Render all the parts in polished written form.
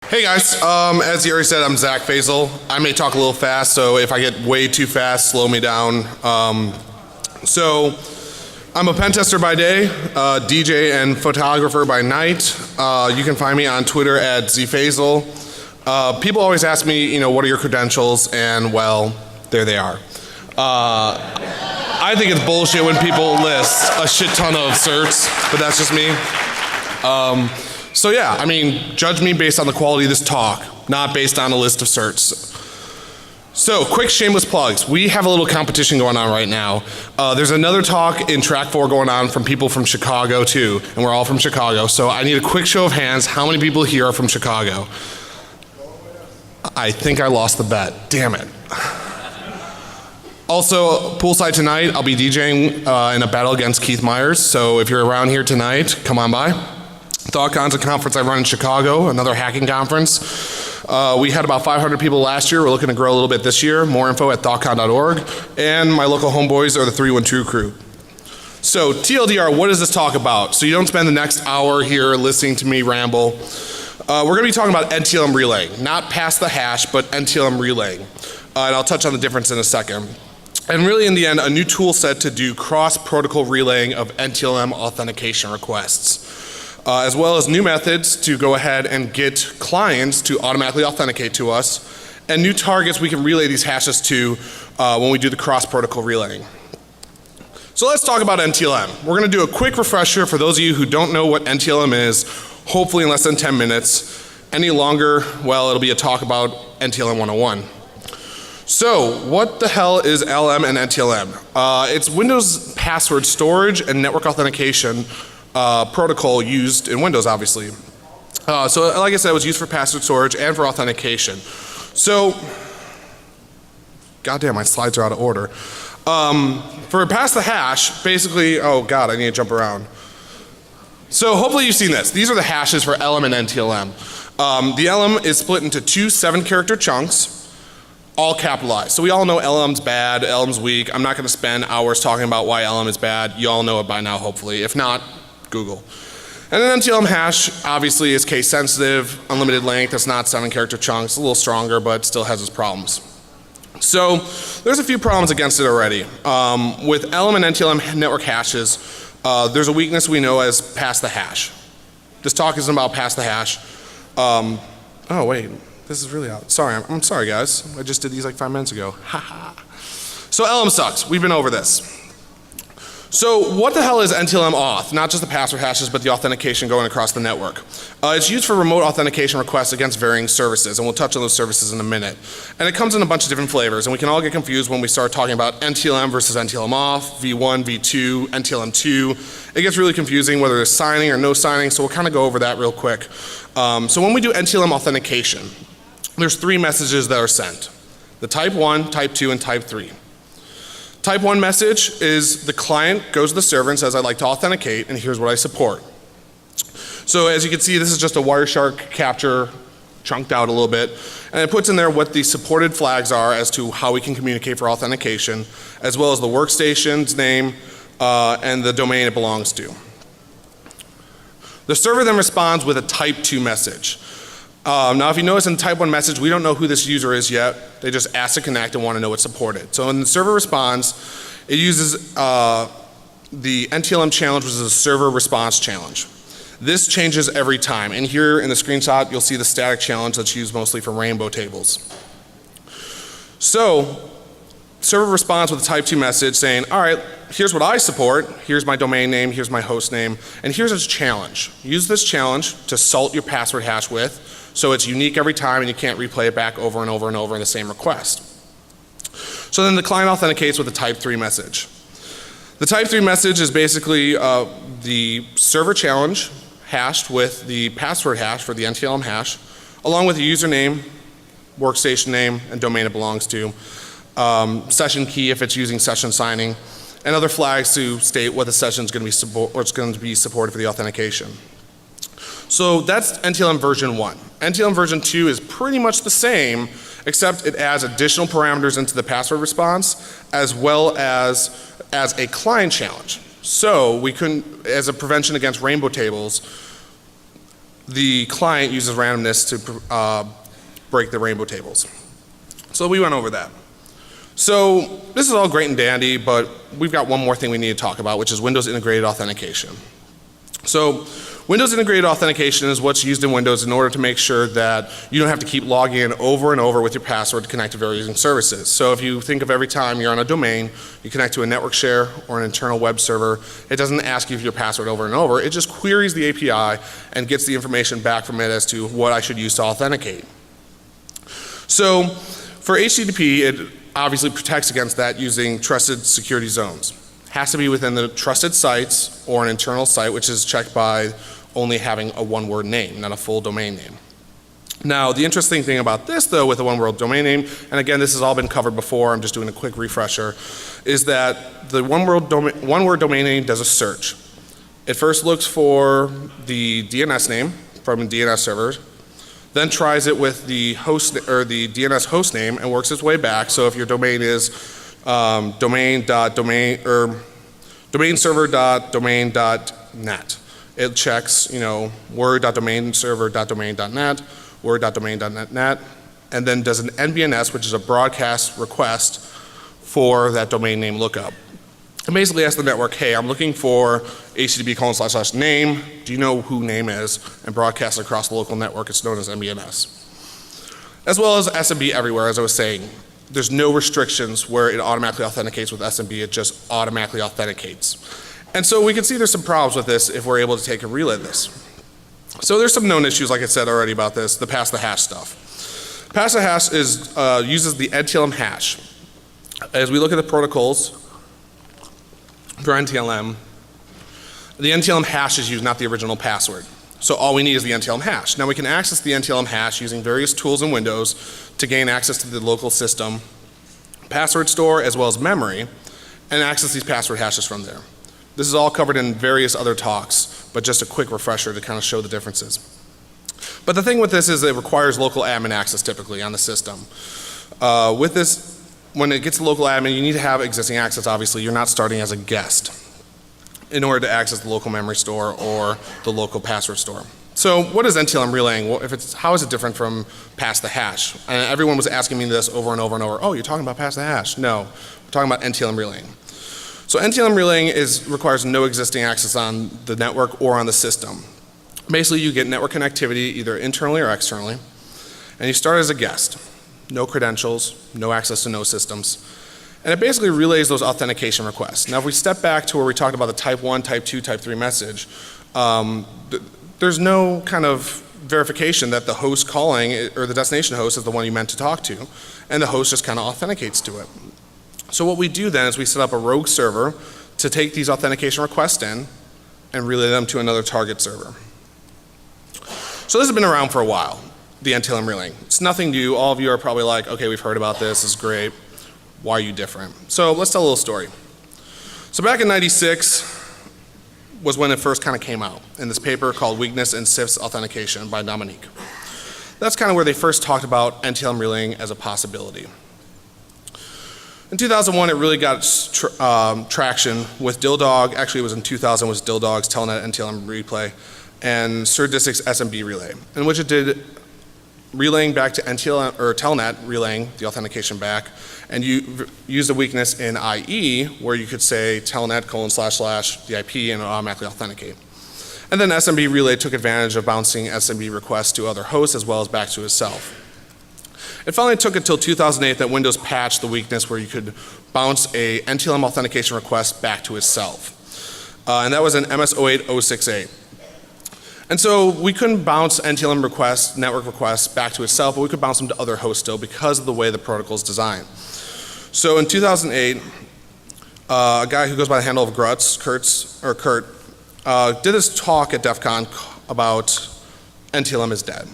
Hey guys, as he already said, I'm Zack Fasel. I may talk a little fast, so if I get way too fast, slow me down. So I'm a pen tester by day, DJ and photographer by night. You can find me on Twitter at zfasel. People always ask me, what are your credentials? And well, there they are. I think it's bullshit when people list a shit ton of certs, but that's just me. So yeah, judge me based on the quality of this talk, not based on a list of certs. So, quick shameless plugs. We have a little competition going on right now. There's another talk in track 4 going on from people from Chicago too, and we're all from Chicago. So I need a quick show of hands. How many people here are from Chicago? I think I lost the bet. Damn it. Also, poolside tonight, I'll be DJing in a battle against Keith Myers. So if you're around here tonight, come on by. ThoughtCon's a conference I run in Chicago, another hacking conference. We had about 500 people last year. We're looking to grow a little bit this year. More info at thoughtcon.org. And my local homeboys are the 312 crew. So TLDR, what is this talk about? So you don't spend the next hour here listening to me ramble. We're going to be talking about NTLM relaying. Not pass the hash, but NTLM relaying. And I'll touch on the difference in a second. And really in the end, a new tool set to do cross-protocol relaying of NTLM authentication requests. As well as new methods to go ahead and get clients to automatically authenticate to us, and new targets we can relay these hashes to when we do the cross-protocol relaying. So let's talk about NTLM. We're going to do a quick refresher for those of you who don't know what NTLM is, hopefully in less than 10 minutes. Any longer, well, it'll be a talk about NTLM 101. So what the hell is LM and NTLM? It's Windows password storage and network authentication protocol used in Windows, obviously. So like I said, it was used for password storage and for authentication. So, goddamn, my slides are out of order. For pass the hash, basically, oh god, I need to jump around. So hopefully you've seen this. These are the hashes for LM and NTLM. The LM is split into two 7-character chunks, all capitalized. So we all know LM's bad, LM's weak. I'm not going to spend hours talking about why LM is bad. You all know it by now, hopefully. If not, Google. And an NTLM hash obviously is case sensitive, unlimited length. It's not 7-character chunks, a little stronger, but still has its problems. So there's a few problems against it already. With LM and NTLM network hashes, there's a weakness we know as pass the hash. This talk isn't about pass the hash. Oh wait, this is really out. Sorry, I'm sorry guys. I just did these like 5 minutes ago. Haha. So LM sucks. We've been over this. So what the hell is NTLM auth? Not just the password hashes, but the authentication going across the network. It's used for remote authentication requests against varying services, and we'll touch on those services in a minute. And it comes in a bunch of different flavors, and we can all get confused when we start talking about NTLM versus NTLM auth, V1, V2, NTLM2. It gets really confusing whether there's signing or no signing, so we'll kind of go over that real quick. So when we do NTLM authentication, there's 3 messages that are sent. The type 1, type 2, and type 3. Type 1 message is the client goes to the server and says, I'd like to authenticate, and here's what I support. So as you can see, this is just a Wireshark capture chunked out a little bit, and it puts in there what the supported flags are as to how we can communicate for authentication, as well as the workstation's name and the domain it belongs to. The server then responds with a type 2 message. Now if you notice in the type 1 message, we don't know who this user is yet. They just ask to connect and want to know what's supported. So when the server responds, it uses the NTLM challenge, which is a server response challenge. This changes every time. And here in the screenshot, you'll see the static challenge that's used mostly for rainbow tables. So server responds with a type 2 message saying, all right, here's what I support. Here's my domain name, here's my host name, and here's its challenge. Use this challenge to salt your password hash with, so it's unique every time and you can't replay it back over and over and over in the same request. So then the client authenticates with a type 3 message. The type 3 message is basically the server challenge hashed with the password hash for the NTLM hash, along with the username, workstation name, and domain it belongs to, session key if it's using session signing, and other flags to state what the session is going to be supported for the authentication. So that's NTLM version 1. NTLM version 2 is pretty much the same, except it adds additional parameters into the password response, as well as a client challenge. So we couldn't, as a prevention against rainbow tables, the client uses randomness to break the rainbow tables. So we went over that. So this is all great and dandy, but we've got one more thing we need to talk about, which is Windows integrated authentication. So Windows integrated authentication is what's used in Windows in order to make sure that you don't have to keep logging in over and over with your password to connect to various services. So if you think of every time you're on a domain, you connect to a network share or an internal web server, it doesn't ask you for your password over and over. It just queries the API and gets the information back from it as to what I should use to authenticate. So for HTTP, it obviously protects against that using trusted security zones. Has to be within the trusted sites or an internal site, which is checked by only having a one-word name, not a full domain name. Now, the interesting thing about this, though, with a one-word domain name, and again, this has all been covered before, I'm just doing a quick refresher, is that the one-word domain name does a search. It first looks for the DNS name from a DNS server, then tries it with the host or the DNS host name and works its way back. So if your domain is domainserver.domain.net, it checks, word.domainserver.domain.net, word.domain.net, and then does an NBNS, which is a broadcast request for that domain name lookup. And basically asks the network, hey, I'm looking for http://name, do you know who name is? And broadcasts across the local network, it's known as NBNS. As well as SMB everywhere, as I was saying. There's no restrictions where it automatically authenticates with SMB, it just automatically authenticates. And so we can see there's some problems with this if we're able to take and relay this. So there's some known issues, like I said already about this, the pass the hash stuff. Pass the hash uses the NTLM hash. As we look at the protocols for NTLM, the NTLM hash is used, not the original password. So all we need is the NTLM hash. Now we can access the NTLM hash using various tools in Windows to gain access to the local system password store as well as memory and access these password hashes from there. This is all covered in various other talks, but just a quick refresher to kind of show the differences. But the thing with this is it requires local admin access typically on the system. With this, when it gets to local admin, you need to have existing access, obviously. You're not starting as a guest in order to access the local memory store or the local password store. So what is NTLM relaying? Well, how is it different from pass the hash? And everyone was asking me this over and over and over. Oh, you're talking about pass the hash? No, we're talking about NTLM relaying. So NTLM relaying requires no existing access on the network or on the system. Basically, you get network connectivity either internally or externally, and you start as a guest. No credentials, no access to no systems. And it basically relays those authentication requests. Now if we step back to where we talked about the type 1, type 2, type 3 message, there's no kind of verification that the host calling or the destination host is the one you meant to talk to, and the host just kind of authenticates to it. So what we do then is we set up a rogue server to take these authentication requests in and relay them to another target server. So this has been around for a while, the NTLM relaying. It's nothing new. All of you are probably like, okay, we've heard about this, it's great. Why are you different? So let's tell a little story. So back in '96 was when it first kind of came out in this paper called Weakness in CIFS Authentication by Dominique. That's kind of where they first talked about NTLM relaying as a possibility. In 2001, it really got traction with DILDOG. Actually, it was in 2000 was DILDOG's Telnet NTLM replay and SerDisic's SMB relay, in which it did relaying back to NTLM or Telnet, relaying the authentication back, and you use the weakness in IE where you could say telnet : the IP and it automatically authenticate. And then SMB relay took advantage of bouncing SMB requests to other hosts as well as back to itself. It finally took until 2008 that Windows patched the weakness where you could bounce a NTLM authentication request back to itself. And that was in MS-08-068. And so we couldn't bounce NTLM requests, network requests back to itself, but we could bounce them to other hosts still because of the way the protocol is designed. So in 2008, a guy who goes by the handle of Kurt, did this talk at DEFCON about NTLM is dead.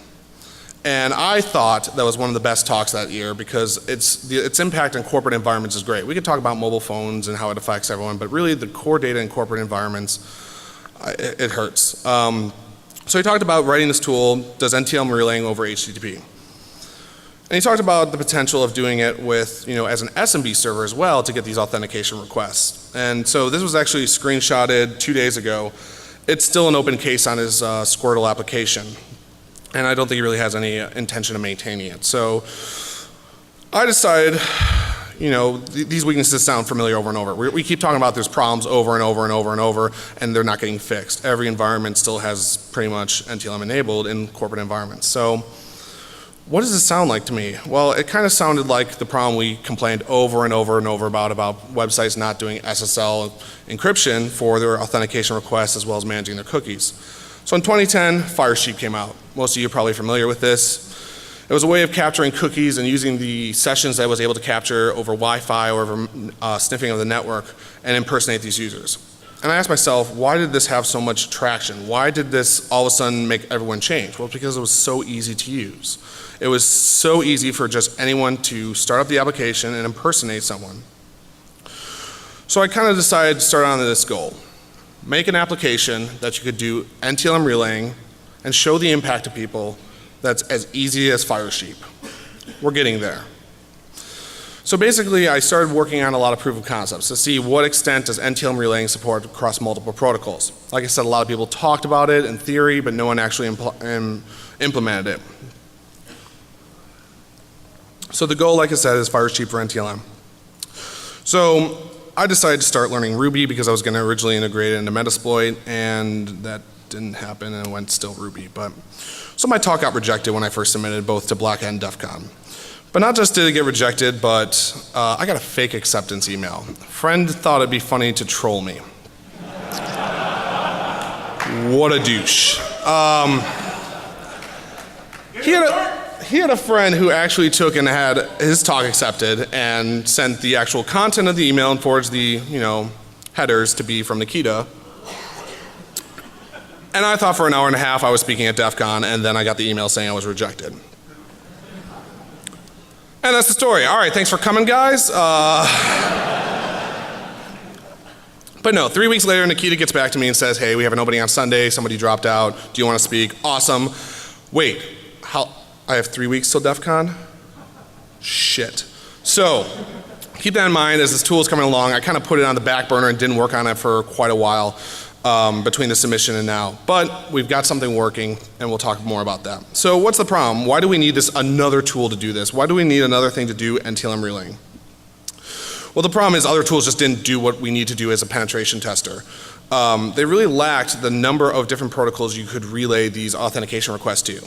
And I thought that was one of the best talks that year because its impact on corporate environments is great. We could talk about mobile phones and how it affects everyone, but really the core data in corporate environments, it hurts. So he talked about writing this tool, does NTLM relaying over HTTP. And he talked about the potential of doing it with, as an SMB server as well to get these authentication requests. And so this was actually screenshotted 2 days ago. it's still an open case on his Squirtle application. And I don't think he really has any intention of maintaining it. So I decided, you know, these weaknesses sound familiar over and over. We keep talking about there's problems over and over and over and over, and they're not getting fixed. Every environment still has pretty much NTLM enabled in corporate environments. So what does it sound like to me? Well, it kind of sounded like the problem we complained over and over and over about websites not doing SSL encryption for their authentication requests as well as managing their cookies. So in 2010, Firesheep came out. Most of you are probably familiar with this. It was a way of capturing cookies and using the sessions that I was able to capture over Wi-Fi or over sniffing of the network and impersonate these users. And I asked myself, why did this have so much traction? Why did this all of a sudden make everyone change? Well, because it was so easy to use. It was so easy for just anyone to start up the application and impersonate someone. So I kind of decided to start on this goal. Make an application that you could do NTLM relaying and show the impact to people that's as easy as Firesheep. We're getting there. So basically, I started working on a lot of proof of concepts to see what extent does NTLM relaying support across multiple protocols. Like I said, a lot of people talked about it in theory, but no one actually implemented it. So the goal, like I said, is Firesheep for NTLM. So I decided to start learning Ruby because I was going to originally integrate it into Metasploit, and that didn't happen and went still Ruby. So my talk got rejected when I first submitted both to Black Hat and DEFCON. But not just did it get rejected, but I got a fake acceptance email. A friend thought it'd be funny to troll me. What a douche. He had a friend who actually took and had his talk accepted and sent the actual content of the email and forwards the, headers to be from Nikita. And I thought for an hour and a half I was speaking at DEFCON, and then I got the email saying I was rejected. And that's the story. All right, thanks for coming, guys. But no, 3 weeks later, Nikita gets back to me and says, hey, we have an opening on Sunday. Somebody dropped out. Do you want to speak? Awesome. Wait, I have 3 weeks till DEFCON? Shit. So keep that in mind as this tool is coming along. I kind of put it on the back burner and didn't work on it for quite a while between the submission and now. But we've got something working, and we'll talk more about that. So what's the problem? Why do we need another tool to do this? Why do we need another thing to do NTLM relaying? Well, the problem is other tools just didn't do what we need to do as a penetration tester. They really lacked the number of different protocols you could relay these authentication requests to.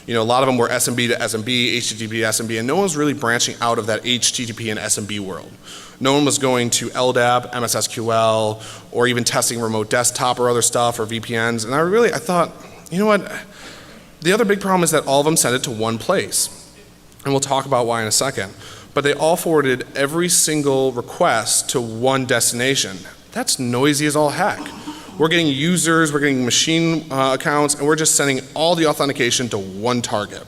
A lot of them were SMB to SMB, HTTP to SMB, and no one was really branching out of that HTTP and SMB world. No one was going to LDAP, MSSQL, or even testing remote desktop or other stuff or VPNs. And I thought, you know what? The other big problem is that all of them sent it to one place. And we'll talk about why in a second. But they all forwarded every single request to one destination. That's noisy as all heck. We're getting users, we're getting machine accounts, and we're just sending all the authentication to one target.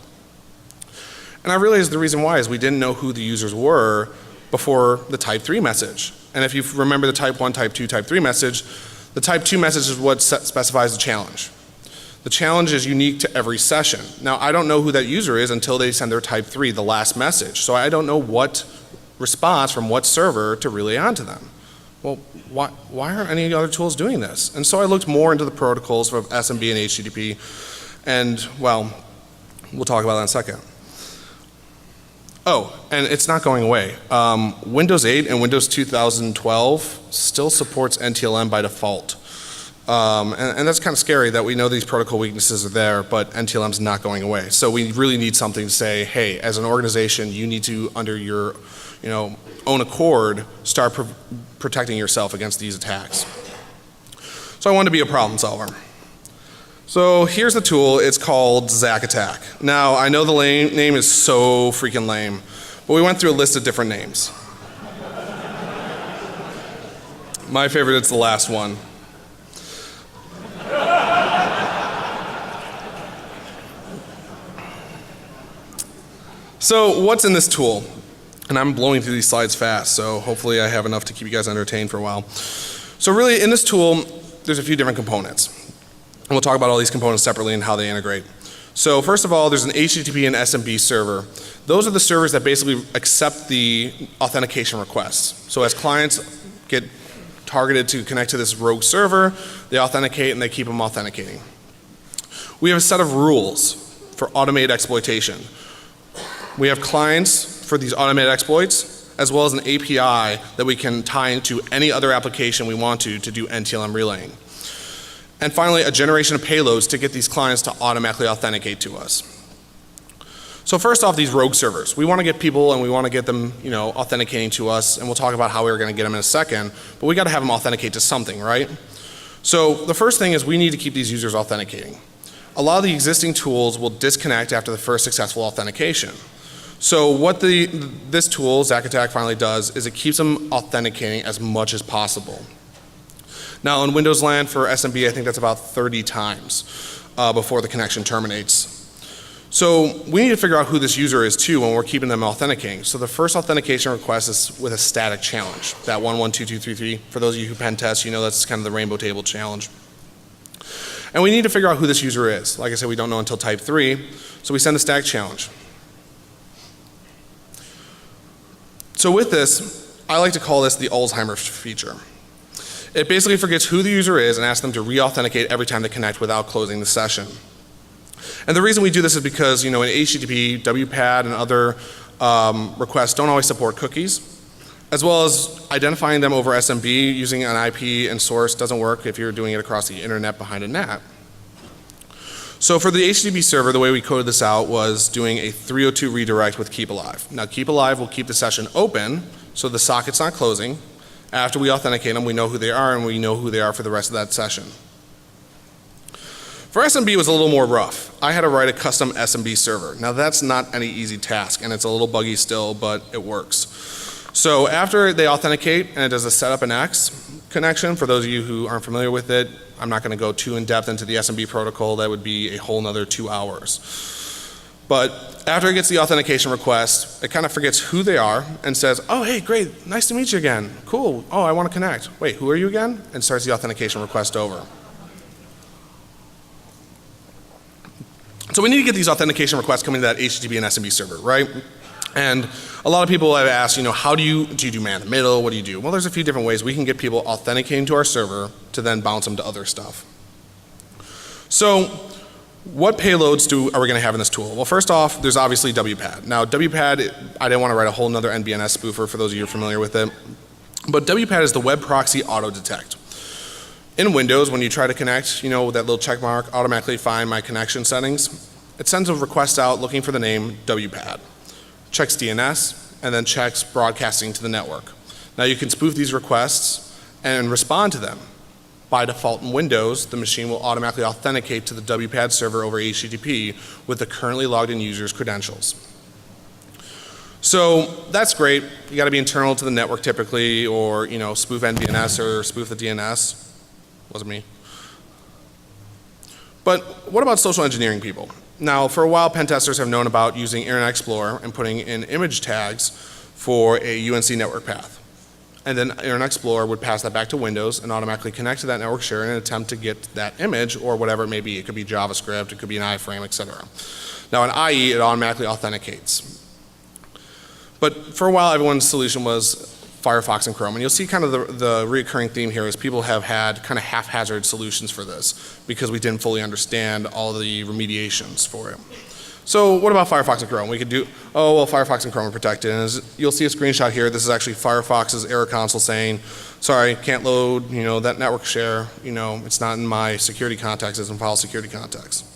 And I realized the reason why is we didn't know who the users were before the type 3 message. And if you remember the type 1, type 2, type 3 message, the type 2 message is what specifies the challenge. The challenge is unique to every session. Now, I don't know who that user is until they send their type 3, the last message. So I don't know what response from what server to relay onto them. Well, why aren't any other tools doing this? And so I looked more into the protocols of SMB and HTTP, and well, we'll talk about that in a second. Oh, and it's not going away. Windows 8 and Windows 2012 still supports NTLM by default. And that's kind of scary that we know these protocol weaknesses are there, but NTLM's not going away. So we really need something to say, hey, as an organization, you need to, under your own accord, start protecting yourself against these attacks. So I wanted to be a problem solver. So here's the tool. It's called Zack Attack. Now, I know the name is so freaking lame, but we went through a list of different names. My favorite is the last one. So what's in this tool? And I'm blowing through these slides fast, so hopefully I have enough to keep you guys entertained for a while. So really, in this tool, there's a few different components. And we'll talk about all these components separately and how they integrate. So first of all, there's an HTTP and SMB server. Those are the servers that basically accept the authentication requests. So as clients get targeted to connect to this rogue server. They authenticate and they keep them authenticating. We have a set of rules for automated exploitation. We have clients for these automated exploits, as well as an API that we can tie into any other application we want to do NTLM relaying. And finally, a generation of payloads to get these clients to automatically authenticate to us. So first off, these rogue servers. We want to get people and we want to get them, authenticating to us, and we'll talk about how we're going to get them in a second, but we got to have them authenticate to something, right? So the first thing is we need to keep these users authenticating. A lot of the existing tools will disconnect after the first successful authentication. So what this tool, Zack Attack, finally does is it keeps them authenticating as much as possible. Now in Windows land for SMB, I think that's about 30 times before the connection terminates. So we need to figure out who this user is too when we're keeping them authenticating. So the first authentication request is with a static challenge, that 112233. For those of you who pen test, that's kind of the rainbow table challenge. And we need to figure out who this user is. Like I said, we don't know until type 3, so we send a static challenge. So with this, I like to call this the Alzheimer's feature. It basically forgets who the user is and asks them to re-authenticate every time they connect without closing the session. And the reason we do this is because, in HTTP, WPAD, and other requests don't always support cookies, as well as identifying them over SMB using an IP and source doesn't work if you're doing it across the internet behind a NAT. So for the HTTP server, the way we coded this out was doing a 302 redirect with keep alive. Now keep alive will keep the session open, so the socket's not closing. After we authenticate them, we know who they are, and we know who they are for the rest of that session. For SMB, it was a little more rough. I had to write a custom SMB server. Now that's not any easy task, and it's a little buggy still, but it works. So after they authenticate, and it does a setup and X connection, for those of you who aren't familiar with it, I'm not going to go too in depth into the SMB protocol. That would be a whole nother 2 hours. But after it gets the authentication request, it kind of forgets who they are and says, oh, hey, great, nice to meet you again. Cool, oh, I want to connect. Wait, who are you again? And starts the authentication request over. So we need to get these authentication requests coming to that HTTP and SMB server, right? And a lot of people have asked, how do you do man in the middle? What do you do? Well, there's a few different ways we can get people authenticating to our server to then bounce them to other stuff. So what payloads are we going to have in this tool? Well, first off, there's obviously WPAD. Now WPAD, I didn't want to write a whole nother NBNS spoofer for those of you who are familiar with it. But WPAD is the web proxy auto detect. In Windows, when you try to connect, with that little check mark, automatically find my connection settings, it sends a request out looking for the name WPAD. Checks DNS, and then checks broadcasting to the network. Now you can spoof these requests and respond to them. By default in Windows, the machine will automatically authenticate to the WPAD server over HTTP with the currently logged in user's credentials. So that's great. You got to be internal to the network typically, or spoof NBNS or spoof the DNS. Wasn't me. But what about social engineering people? Now, for a while, pen testers have known about using Internet Explorer and putting in image tags for a UNC network path. And then Internet Explorer would pass that back to Windows and automatically connect to that network share in an attempt to get that image or whatever it may be. It could be JavaScript, it could be an iframe, etc. Now in IE, it automatically authenticates. But for a while, everyone's solution was Firefox and Chrome. And you'll see kind of the recurring theme here is people have had kind of haphazard solutions for this because we didn't fully understand all the remediations for it. So what about Firefox and Chrome? We could do, oh, well, Firefox and Chrome are protected. And you'll see a screenshot here. This is actually Firefox's error console saying, sorry, can't load, that network share. It's not in my security context, it's in file security context.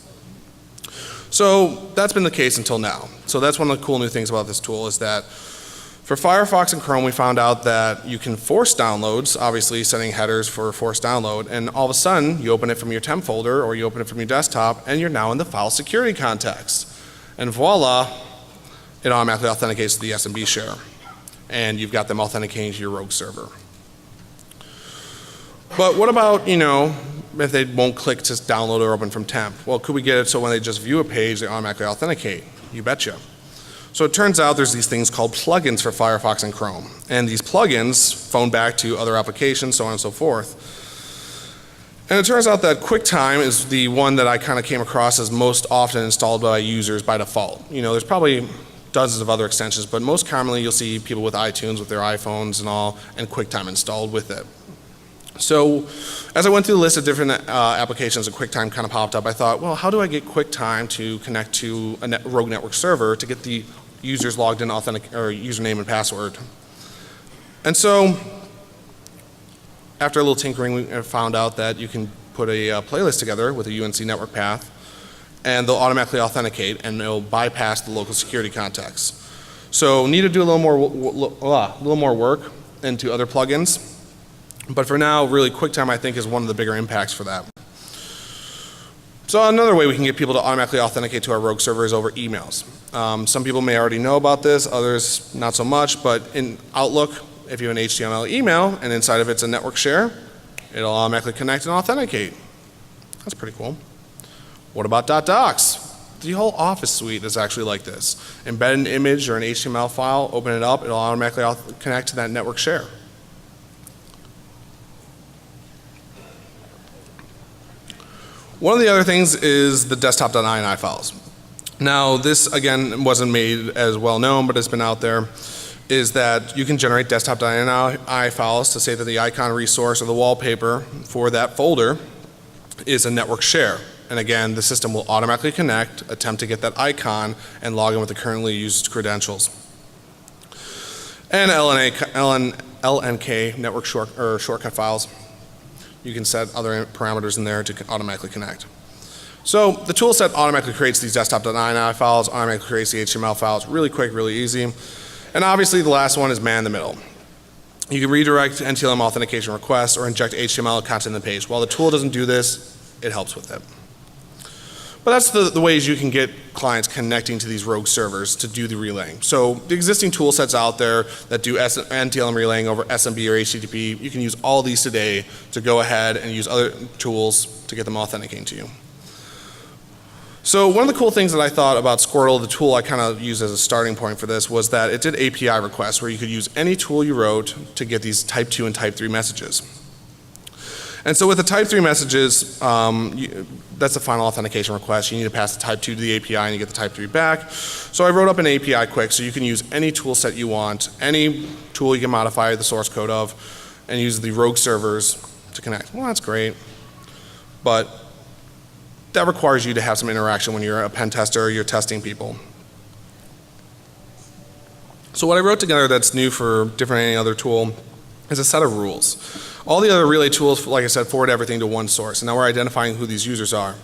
So that's been the case until now. So that's one of the cool new things about this tool is that for Firefox and Chrome, we found out that you can force downloads, obviously setting headers for forced download, and all of a sudden, you open it from your temp folder or you open it from your desktop, and you're now in the file security context. And voila, it automatically authenticates to the SMB share. And you've got them authenticating to your rogue server. But what about, if they won't click to download or open from temp? Well, could we get it so when they just view a page, they automatically authenticate? You betcha. So it turns out there's these things called plugins for Firefox and Chrome. And these plugins phone back to other applications, so on and so forth. And it turns out that QuickTime is the one that I kind of came across as most often installed by users by default. There's probably dozens of other extensions, but most commonly you'll see people with iTunes with their iPhones and all, and QuickTime installed with it. So as I went through the list of different applications that QuickTime kind of popped up, I thought, well, how do I get QuickTime to connect to a rogue network server to get the users logged in or username and password? And so after a little tinkering, we found out that you can put a playlist together with a UNC network path, and they'll automatically authenticate and it'll bypass the local security context. So need to do a little more work into other plugins. But for now, really QuickTime I think is one of the bigger impacts for that. So another way we can get people to automatically authenticate to our rogue server is over emails. Some people may already know about this, others not so much, but in Outlook, if you have an HTML email and inside of it's a network share, it'll automatically connect and authenticate. That's pretty cool. What about .docs? The whole Office suite is actually like this. Embed an image or an HTML file, open it up, it'll automatically connect to that network share. One of the other things is the desktop.ini files. Now this again wasn't made as well known, but it's been out there, is that you can generate desktop.ini files to say that the icon resource or the wallpaper for that folder is a network share. And again, the system will automatically connect, attempt to get that icon, and log in with the currently used credentials. And LNK network shortcut files. You can set other parameters in there to automatically connect. So the tool set automatically creates these desktop.ini files, automatically creates the HTML files, really quick, really easy. And obviously the last one is man in the middle. You can redirect NTLM authentication requests or inject HTML content in the page. While the tool doesn't do this, it helps with it. But that's the ways you can get clients connecting to these rogue servers to do the relaying. So the existing tool sets out there that do NTLM relaying over SMB or HTTP, you can use all these today to go ahead and use other tools to get them authenticating to you. So one of the cool things that I thought about Squirtle, the tool I kind of used as a starting point for this, was that it did API requests where you could use any tool you wrote to get these type 2 and type 3 messages. And so with the type 3 messages, that's the final authentication request. You need to pass the type 2 to the API and you get the type 3 back. So I wrote up an API quick so you can use any tool set you want, any tool you can modify the source code of, and use the rogue servers to connect. Well, that's great, but that requires you to have some interaction when you're a pen tester or you're testing people. So what I wrote together that's new for different than any other tool is a set of rules. All the other relay tools, like I said, forward everything to one source, and now we're identifying who these users are.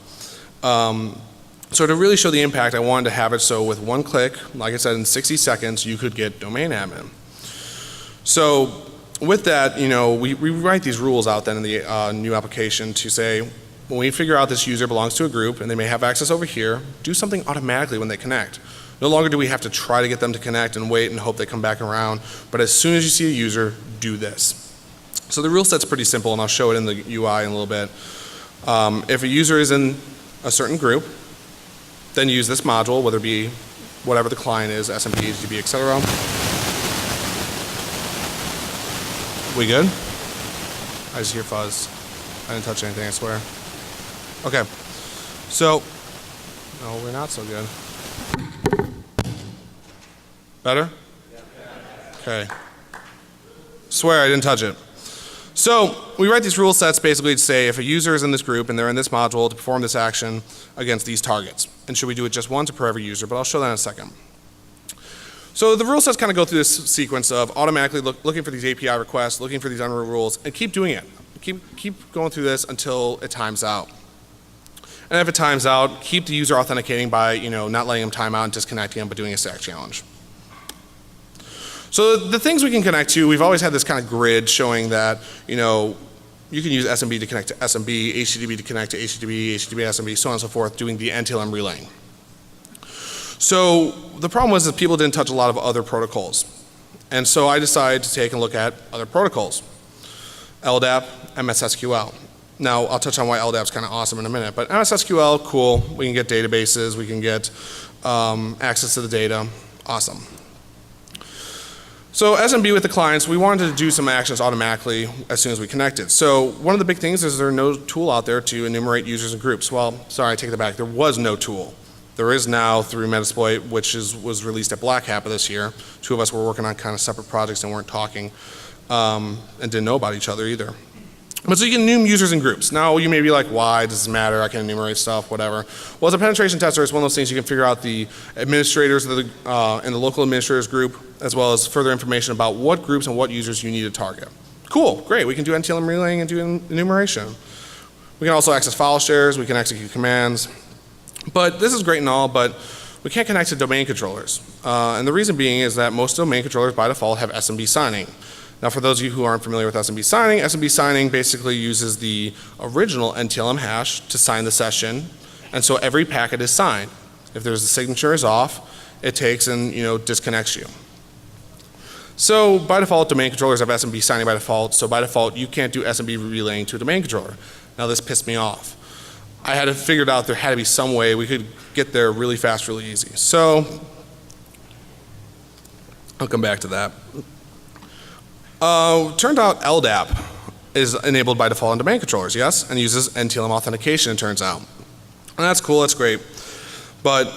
So to really show the impact, I wanted to have it so with one click, like I said, in 60 seconds, you could get domain admin. So with that, you know, we write these rules out then in the new application to say, when we figure out this user belongs to a group and they may have access over here, do something automatically when they connect. No longer do we have to try to get them to connect and wait and hope they come back around, but as soon as you see a user, do this. So the rule set's pretty simple, and I'll show it in the UI in a little bit. If a user is in a certain group, then use this module, whether it be whatever the client is, SMB, HTTP, etc. We good? I just hear fuzz. I didn't touch anything, I swear. Okay. So, no, we're not so good. Better? Okay. Swear I didn't touch it. So we write these rule sets basically to say if a user is in this group and they're in this module to perform this action against these targets. And should we do it just once or per every user? But I'll show that in a second. So the rule sets kind of go through this sequence of automatically looking for these API requests, looking for these unruly rules, and keep doing it. Keep going through this until it times out. And if it times out, keep the user authenticating by, you know, not letting them time out and disconnecting them, but doing a stack challenge. So the things we can connect to, we've always had this kind of grid showing that, you know, you can use SMB to connect to SMB, HTTP to connect to HTTP, HTTP SMB, so on and so forth, doing the NTLM relaying. So the problem was that people didn't touch a lot of other protocols. And so I decided to take and look at other protocols. LDAP, MSSQL. Now I'll touch on why LDAP is kind of awesome in a minute, but MSSQL, cool. We can get databases, we can get access to the data, awesome. So SMB with the clients, we wanted to do some actions automatically as soon as we connected. So one of the big things is there's no tool out there to enumerate users and groups. Well, sorry, I take that back. There was no tool. There is now through Metasploit, which was released at Black Hat this year. Two of us were working on kind of separate projects and weren't talking and didn't know about each other either. But so you can enumerate users and groups. Now you may be like, why does it matter? I can enumerate stuff, whatever. Well, as a penetration tester, it's one of those things you can figure out the administrators of and the local administrators group, as well as further information about what groups and what users you need to target. Cool, great. We can do NTLM relaying and do enumeration. We can also access file shares. We can execute commands. But this is great and all, but we can't connect to domain controllers. And the reason being is that most domain controllers by default have SMB signing. Now for those of you who aren't familiar with SMB signing basically uses the original NTLM hash to sign the session, and so every packet is signed. If there's the signature is off, it takes and disconnects you. So by default, domain controllers have SMB signing by default, so by default you can't do SMB relaying to a domain controller. Now this pissed me off. I had to figure out there had to be some way we could get there really fast, really easy. So I'll come back to that. Turned out LDAP is enabled by default on domain controllers, yes, and uses NTLM authentication, it turns out. And that's cool, that's great. But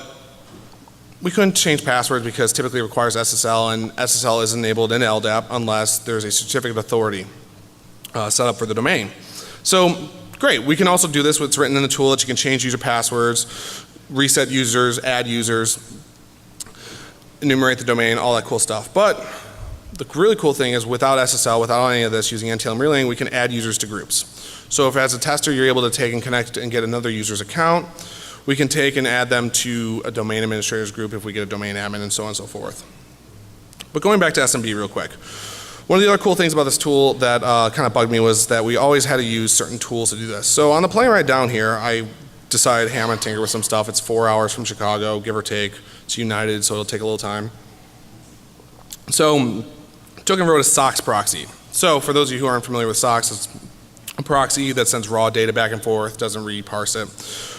we couldn't change passwords because typically it requires SSL, and SSL is enabled in LDAP unless there's a certificate of authority set up for the domain. So great, we can also do this. It's written in the tool that you can change user passwords, reset users, add users, enumerate the domain, all that cool stuff. But the really cool thing is without SSL, without any of this, using NTLM relaying, we can add users to groups. So if as a tester you're able to take and connect and get another user's account, we can take and add them to a domain administrators group if we get a domain admin and so on and so forth. But going back to SMB real quick. One of the other cool things about this tool that kind of bugged me was that we always had to use certain tools to do this. So on the plane ride down here, I decided, hey, I'm going to tinker with some stuff. It's 4 hours from Chicago, give or take. It's United, so it'll take a little time. So took and wrote a SOX proxy. So for those of you who aren't familiar with SOX, it's a proxy that sends raw data back and forth, doesn't reparse it.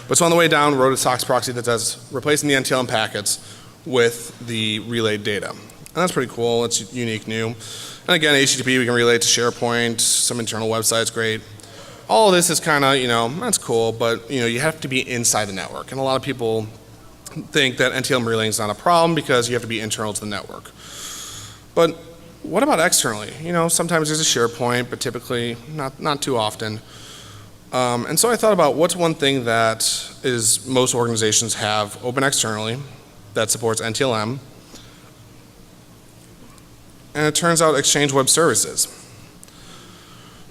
But so on the way down, wrote a SOX proxy that does replacing the NTLM packets with the relayed data. And that's pretty cool. It's unique, new. And again, HTTP, we can relay it to SharePoint, some internal websites, great. All of this is kind of, that's cool, but you have to be inside the network. And a lot of people think that NTLM relaying is not a problem because you have to be internal to the network. But what about externally? Sometimes there's a SharePoint, but typically not too often. And so I thought about what's one thing that is most organizations have open externally that supports NTLM. And it turns out Exchange Web Services.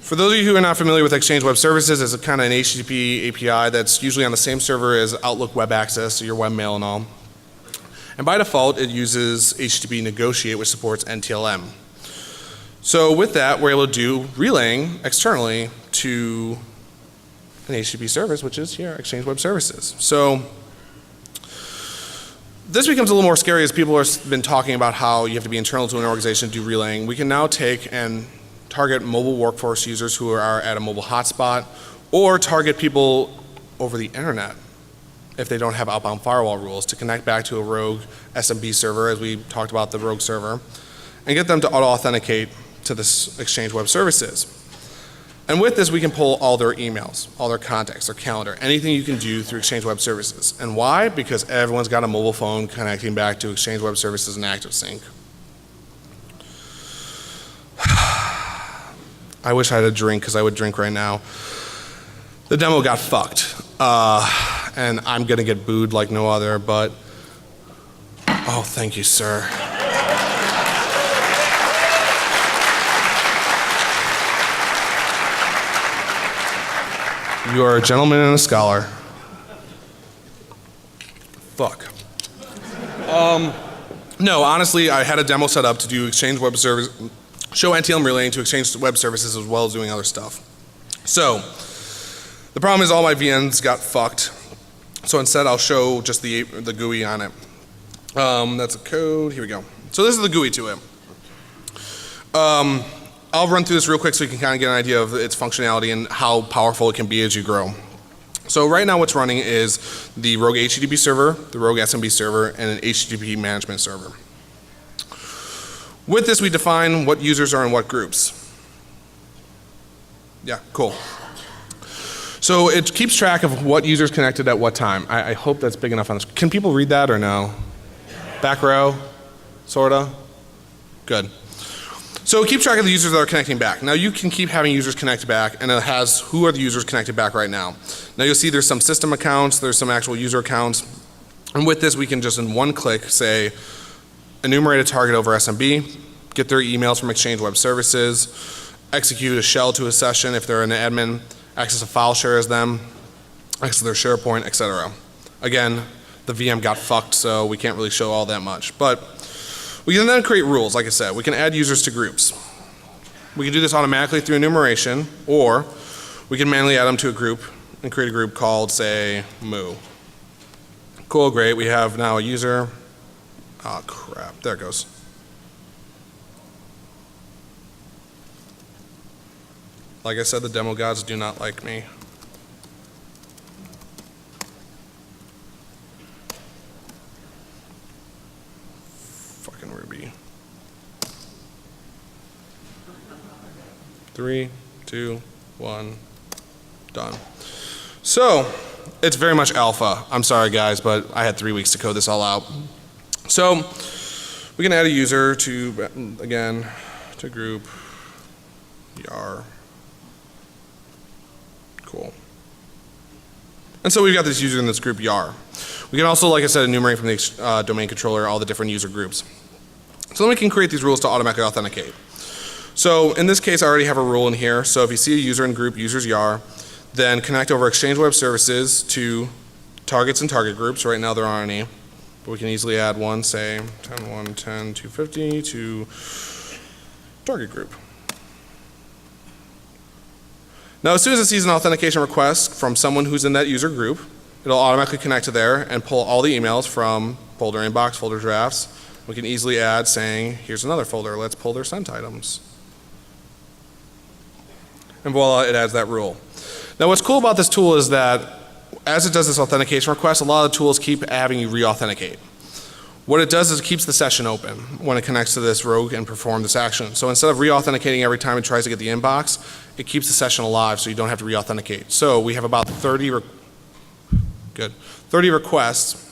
For those of you who are not familiar with Exchange Web Services, it's a kind of an HTTP API that's usually on the same server as Outlook Web Access, so your webmail and all. And by default, it uses HTTP Negotiate, which supports NTLM. So with that, we're able to do relaying externally to an HTTP service, which is here, Exchange Web Services. So this becomes a little more scary as people have been talking about how you have to be internal to an organization to do relaying. We can now take and target mobile workforce users who are at a mobile hotspot, or target people over the internet if they don't have outbound firewall rules to connect back to a rogue SMB server, as we talked about the rogue server, and get them to auto-authenticate to this Exchange Web Services. And with this, we can pull all their emails, all their contacts, their calendar, anything you can do through Exchange Web Services. And why? Because everyone's got a mobile phone connecting back to Exchange Web Services and ActiveSync. I wish I had a drink because I would drink right now. The demo got fucked. And I'm going to get booed like no other, but oh, thank you, sir. You are a gentleman and a scholar. Fuck. No, honestly, I had a demo set up to do Exchange Web Service, show NTLM relaying to Exchange Web Services as well as doing other stuff. So, the problem is all my VNs got fucked. So instead I'll show just the GUI on it. That's a code, here we go. So this is the GUI to it. I'll run through this real quick so you can kind of get an idea of its functionality and how powerful it can be as you grow. So right now what's running is the rogue HTTP server, the rogue SMB server, and an HTTP management server. With this we define what users are in what groups. Yeah, cool. So it keeps track of what users connected at what time. I hope that's big enough on this. Can people read that or no? Back row? Sorta? Good. So keep track of the users that are connecting back. Now you can keep having users connect back, and it has who are the users connected back right now. Now you'll see there's some system accounts, there's some actual user accounts, and with this we can just in one click say enumerate a target over SMB, get their emails from Exchange Web Services, execute a shell to a session if they're an admin, access a file share as them, access their SharePoint, etc. Again, the VM got fucked, so we can't really show all that much. But we can then create rules, like I said. We can add users to groups. We can do this automatically through enumeration, or we can manually add them to a group and create a group called, say, Moo. Cool, great. We have now a user. Oh, crap. There it goes. Like I said, the demo gods do not like me. Fucking Ruby. 3, 2, 1, done. So, it's very much alpha. I'm sorry guys, but I had 3 weeks to code this all out. So, we can add a user to, again, to group, yar. Cool. And so we've got this user in this group yar. We can also, like I said, enumerate from the domain controller all the different user groups. So then we can create these rules to automatically authenticate. So in this case, I already have a rule in here. So if you see a user in group users yar, then connect over Exchange Web Services to targets and target groups. Right now there aren't any, but we can easily add one, say 10.1, 10, 250 to target group. Now as soon as it sees an authentication request from someone who's in that user group, it'll automatically connect to there and pull all the emails from folder inbox, folder drafts. We can easily add saying, here's another folder, let's pull their sent items. And voila, it adds that rule. Now what's cool about this tool is that as it does this authentication request, a lot of the tools keep having you re-authenticate. What it does is it keeps the session open when it connects to this rogue and perform this action. So instead of re-authenticating every time it tries to get the inbox, it keeps the session alive so you don't have to re-authenticate. So we have about 30 requests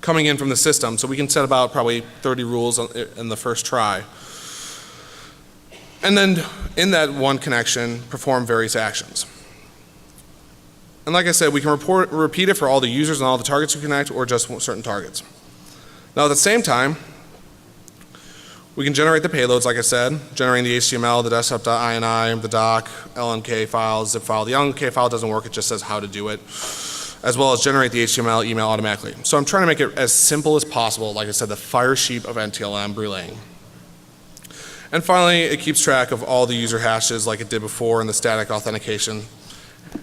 coming in from the system. So we can set about probably 30 rules in the first try. And then in that one connection, perform various actions. And like I said, we can repeat it for all the users and all the targets we connect or just certain targets. Now at the same time, we can generate the payloads, like I said, generating the HTML, the desktop.ini, the doc, LMK file, zip file. The LMK file doesn't work, it just says how to do it, as well as generate the HTML email automatically. So I'm trying to make it as simple as possible, like I said, the fire sheep of NTLM relaying. And finally, it keeps track of all the user hashes like it did before in the static authentication.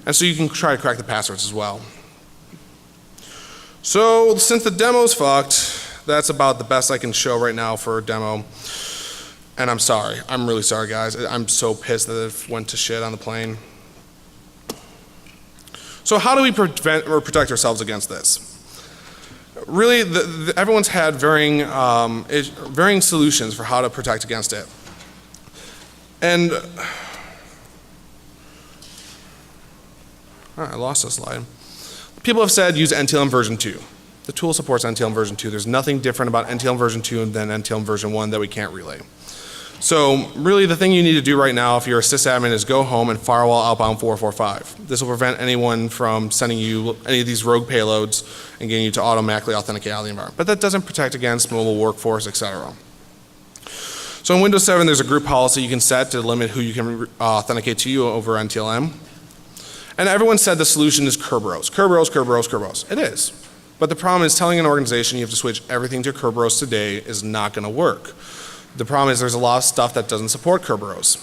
And so you can try to crack the passwords as well. So since the demo's fucked, that's about the best I can show right now for a demo. And I'm sorry. I'm really sorry, guys. I'm so pissed that it went to shit on the plane. So how do we prevent or protect ourselves against this? Really, everyone's had varying solutions for how to protect against it. And I lost a slide. People have said use NTLM version 2. The tool supports NTLM version 2. There's nothing different about NTLM version 2 than NTLM version 1 that we can't relay. So really the thing you need to do right now if you're a sysadmin is go home and firewall outbound 445. This will prevent anyone from sending you any of these rogue payloads and getting you to automatically authenticate out of the environment. But that doesn't protect against mobile workforce, etc. So in Windows 7 there's a group policy you can set to limit who you can authenticate to you over NTLM. And everyone said the solution is Kerberos. Kerberos, Kerberos, Kerberos. It is. But the problem is telling an organization you have to switch everything to Kerberos today is not going to work. The problem is there's a lot of stuff that doesn't support Kerberos.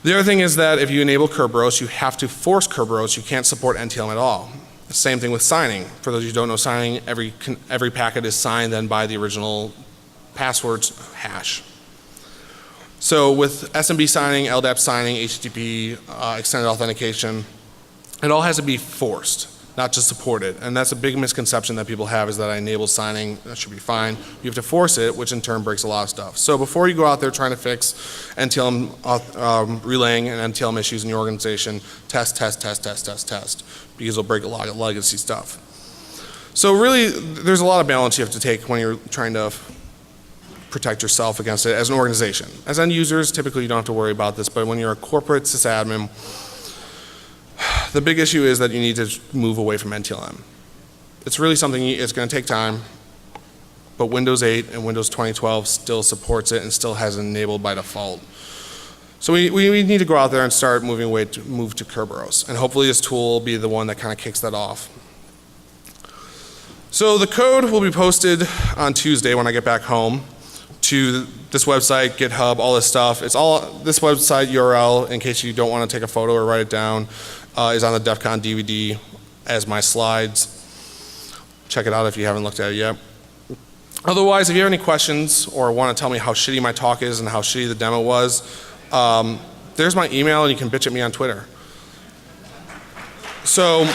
The other thing is that if you enable Kerberos, you have to force Kerberos. You can't support NTLM at all. The same thing with signing. For those of you who don't know signing, every packet is signed then by the original passwords hash. So with SMB signing, LDAP signing, HTTP, extended authentication, it all has to be forced, not just supported. And that's a big misconception that people have is that I enable signing, that should be fine. You have to force it, which in turn breaks a lot of stuff. So before you go out there trying to fix NTLM relaying and NTLM issues in your organization, test, because it'll break a lot of legacy stuff. So really, there's a lot of balance you have to take when you're trying to protect yourself against it as an organization. As end users, typically you don't have to worry about this, but when you're a corporate sysadmin, the big issue is that you need to move away from NTLM. It's really something, it's going to take time, but Windows 8 and Windows 2012 still supports it and still has it enabled by default. So we need to go out there and start moving away to move to Kerberos, and hopefully this tool will be the one that kind of kicks that off. So the code will be posted on Tuesday when I get back home to this website, GitHub, all this stuff. It's all, this website URL, in case you don't want to take a photo or write it down, is on the DEFCON DVD as my slides. Check it out if you haven't looked at it yet. Otherwise, if you have any questions or want to tell me how shitty my talk is and how shitty the demo was, there's my email and you can bitch at me on Twitter. So.